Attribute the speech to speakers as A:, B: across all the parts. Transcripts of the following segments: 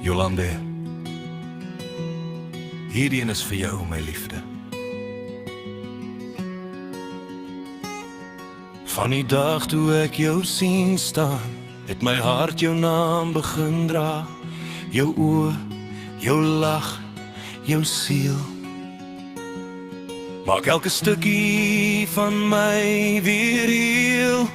A: Jolande, hierdie een is vir jou, my liefde. Van die dag toe ek jou sien staan, het my hart jou naam begin dra. Jou oë, jou lach, jou siel maak elke stukkie van my weer heel.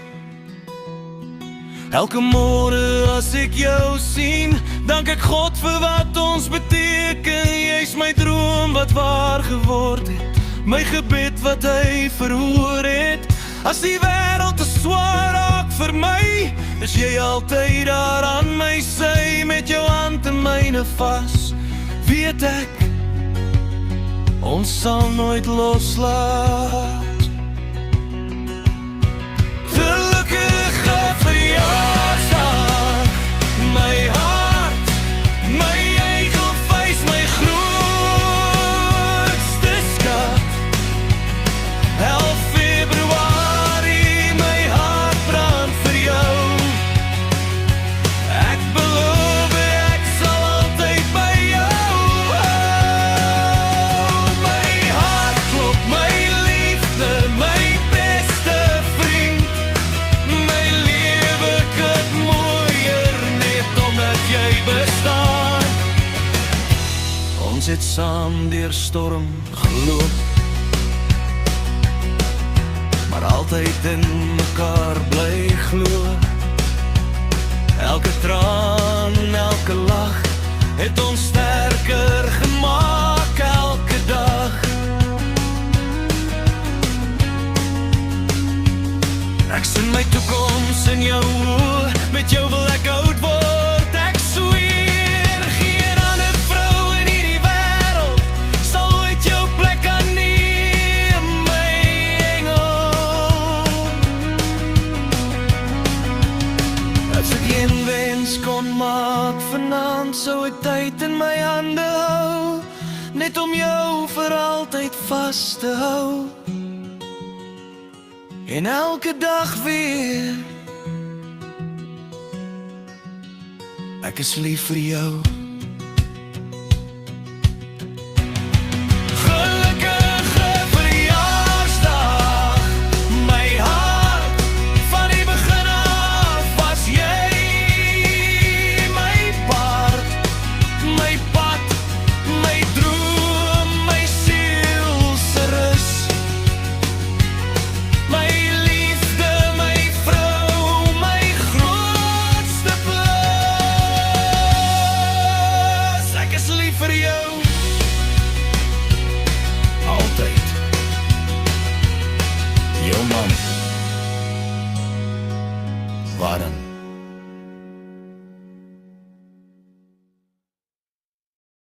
A: Elke môre as ek jou sien, dank ek God vir wat ons beteken. Jy's my droom wat waar geword het, my gebed wat hy verhoor het. As die wêreld te swaar raak vir my, is jy altyd daar aan my sy. Met jou hand in myne vas, weet ek, ons sal nooit loslaat. Gelukkige verjaarsdag, my hart, my egelfees, my grootste skat. 11 Februarie, my hart brand vir jou. Ek beloof ek sal altyd by jou hou. My hart klop, my liefde, my beste vriend. My lewe kan mooier net omdat jy bestaan. Ons het saam deur storm geloop, maar altyd in mekaar bly glo. Elke traan, elke lach, het ons sterker gemaak elke dag. Ek sien my toekoms in jou oë, met jou wil ek oud word. Ek sweer, geen ander vrou in hierdie wêreld sal ooit jou plek aanneem, my engel. As ek een wens kon maak vanaand, sou ek tyd in my hande hou, net om jou vir altyd vas te hou. En elke dag weer, ek is lief vir jou. Gelukkige verjaarsdag, my hart, van die begin af was jy my paard, my pad, my droom, my siel se rus. My liefde, my vrou, my grootste plus. Ek is lief vir jou, altyd. Jou man, Warren.